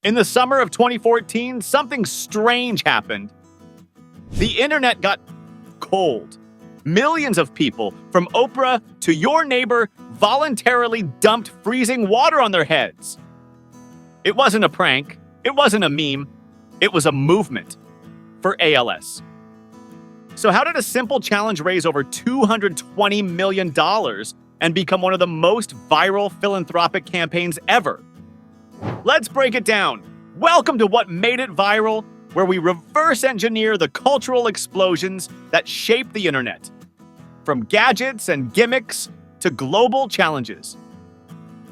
In the summer of 2014, something strange happened. The internet got cold. Millions of people, from Oprah to your neighbor, voluntarily dumped freezing water on their heads. It wasn't a prank. It wasn't a meme. It was a movement for ALS. So how did a simple challenge raise over $220 million and become one of the most viral philanthropic campaigns ever? Let's break it down. Welcome to What Made It Viral, where we reverse engineer the cultural explosions that shape the internet. From gadgets and gimmicks to global challenges.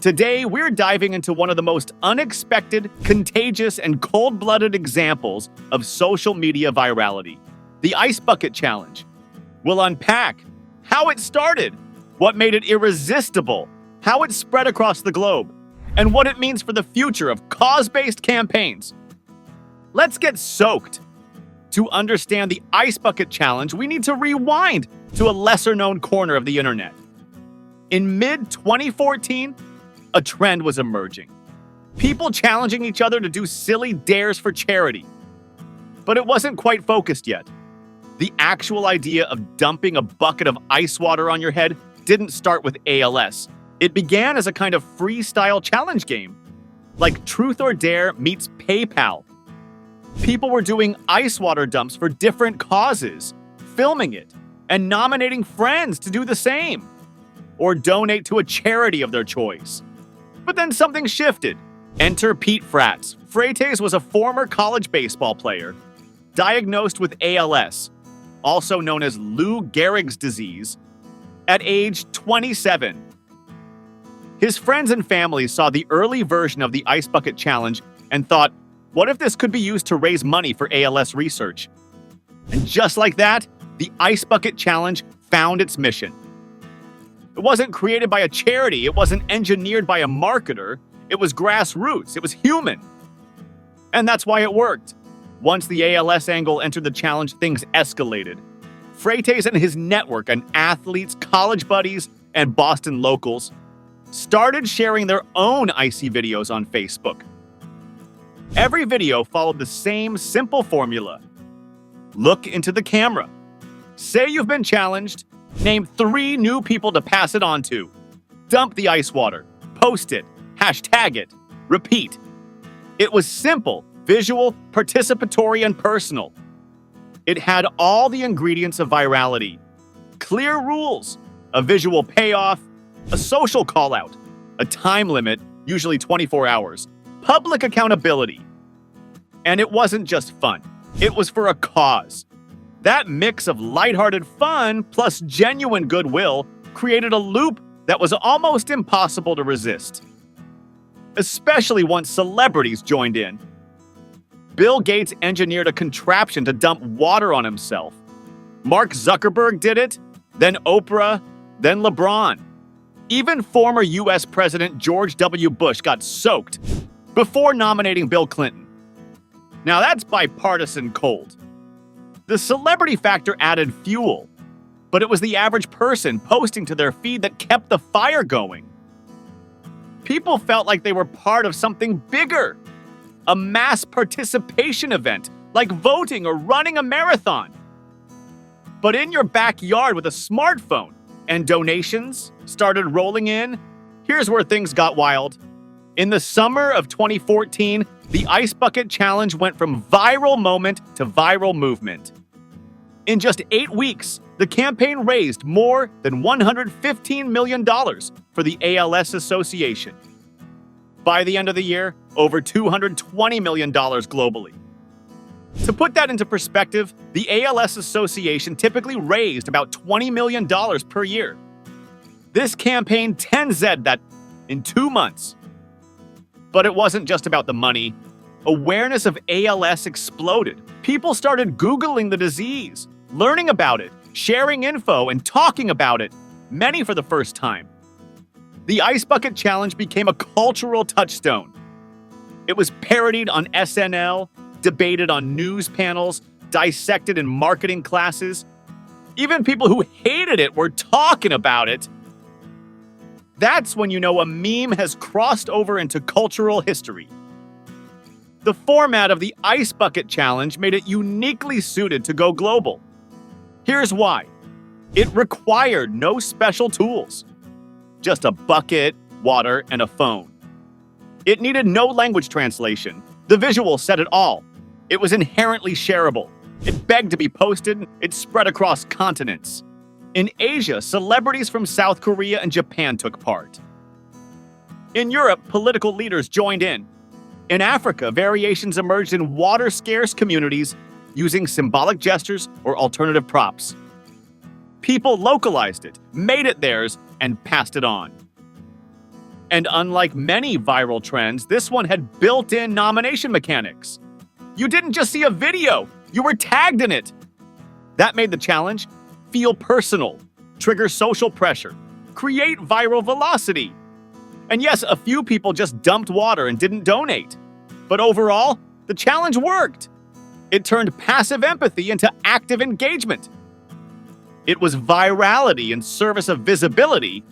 Today, we're diving into one of the most unexpected, contagious, and cold-blooded examples of social media virality, the Ice Bucket Challenge. We'll unpack how it started, what made it irresistible, how it spread across the globe, and what it means for the future of cause-based campaigns. Let's get soaked. To understand the Ice Bucket Challenge, we need to rewind to a lesser-known corner of the internet. In mid-2014, a trend was emerging. People challenging each other to do silly dares for charity. But it wasn't quite focused yet. The actual idea of dumping a bucket of ice water on your head didn't start with ALS. It began as a kind of freestyle challenge game, like Truth or Dare meets PayPal. People were doing ice water dumps for different causes, filming it, and nominating friends to do the same, or donate to a charity of their choice. But then something shifted. Enter Pete Fratz. Freites was a former college baseball player, diagnosed with ALS, also known as Lou Gehrig's disease, at age 27. His friends and family saw the early version of the Ice Bucket Challenge and thought, what if this could be used to raise money for ALS research? And just like that, the Ice Bucket Challenge found its mission. It wasn't created by a charity. It wasn't engineered by a marketer. It was grassroots. It was human. And that's why it worked. Once the ALS angle entered the challenge, things escalated. Freites and his network and athletes, college buddies, and Boston locals started sharing their own icy videos on Facebook. Every video followed the same simple formula. Look into the camera. Say you've been challenged. Name 3 new people to pass it on to. Dump the ice water. Post it. Hashtag it. Repeat. It was simple, visual, participatory, and personal. It had all the ingredients of virality. Clear rules, a visual payoff, a social call-out, a time limit, usually 24 hours, public accountability. And it wasn't just fun. It was for a cause. That mix of lighthearted fun plus genuine goodwill created a loop that was almost impossible to resist. Especially once celebrities joined in. Bill Gates engineered a contraption to dump water on himself. Mark Zuckerberg did it, then Oprah, then LeBron. Even former US President George W. Bush got soaked before nominating Bill Clinton. Now that's bipartisan cold. The celebrity factor added fuel, but it was the average person posting to their feed that kept the fire going. People felt like they were part of something bigger, a mass participation event, like voting or running a marathon. But in your backyard with a smartphone, and donations started rolling in, here's where things got wild. In the summer of 2014, the Ice Bucket Challenge went from viral moment to viral movement. In just 8 weeks, the campaign raised more than $115 million for the ALS Association. By the end of the year, over $220 million globally. To put that into perspective, the ALS Association typically raised about $20 million per year. This campaign 10Z'd that in 2 months. But it wasn't just about the money. Awareness of ALS exploded. People started Googling the disease, learning about it, sharing info, and talking about it, many for the first time. The Ice Bucket Challenge became a cultural touchstone. It was parodied on SNL, debated on news panels, dissected in marketing classes. Even people who hated it were talking about it. That's when you know a meme has crossed over into cultural history. The format of the Ice Bucket Challenge made it uniquely suited to go global. Here's why. It required no special tools, just a bucket, water, and a phone. It needed no language translation. The visual said it all. It was inherently shareable. It begged to be posted. It spread across continents. In Asia, celebrities from South Korea and Japan took part. In Europe, political leaders joined in. In Africa, variations emerged in water-scarce communities using symbolic gestures or alternative props. People localized it, made it theirs, and passed it on. And unlike many viral trends, this one had built-in nomination mechanics. You didn't just see a video, you were tagged in it. That made the challenge feel personal, trigger social pressure, create viral velocity. And yes, a few people just dumped water and didn't donate. But overall, the challenge worked. It turned passive empathy into active engagement. It was virality in service of visibility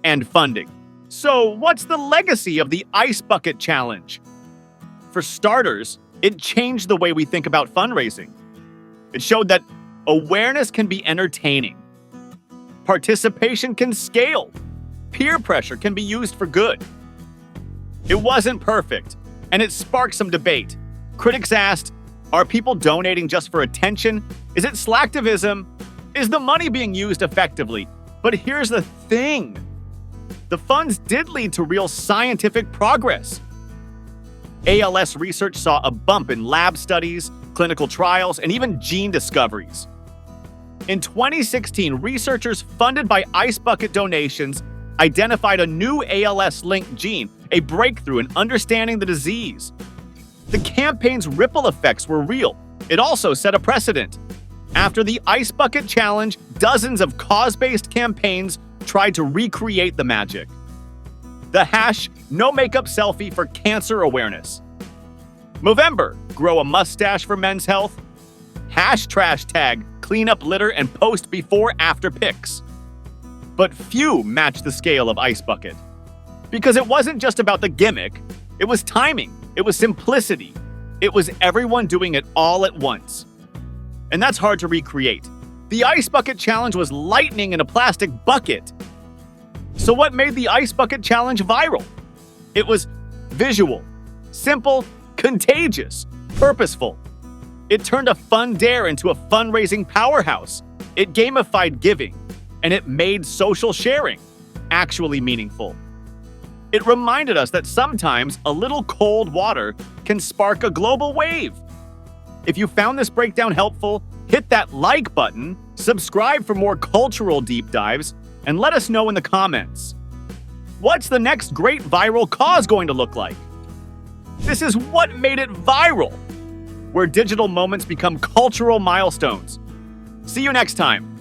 and funding. So, what's the legacy of the Ice Bucket Challenge? For starters, it changed the way we think about fundraising. It showed that awareness can be entertaining. Participation can scale. Peer pressure can be used for good. It wasn't perfect, and it sparked some debate. Critics asked, are people donating just for attention? Is it slacktivism? Is the money being used effectively? But here's the thing. The funds did lead to real scientific progress. ALS research saw a bump in lab studies, clinical trials, and even gene discoveries. In 2016, researchers funded by Ice Bucket donations identified a new ALS-linked gene, a breakthrough in understanding the disease. The campaign's ripple effects were real. It also set a precedent. After the Ice Bucket Challenge, dozens of cause-based campaigns tried to recreate the magic. The #NoMakeUpSelfie for cancer awareness. Movember, grow a mustache for men's health. #Trashtag, clean up litter and post before-after pics. But few matched the scale of Ice Bucket. Because it wasn't just about the gimmick, it was timing, it was simplicity, it was everyone doing it all at once. And that's hard to recreate. The Ice Bucket Challenge was lightning in a plastic bucket. So what made the Ice Bucket Challenge viral? It was visual, simple, contagious, purposeful. It turned a fun dare into a fundraising powerhouse. It gamified giving, and it made social sharing actually meaningful. It reminded us that sometimes a little cold water can spark a global wave. If you found this breakdown helpful, hit that like button, subscribe for more cultural deep dives, and let us know in the comments. What's the next great viral cause going to look like? This is what made it viral, where digital moments become cultural milestones. See you next time.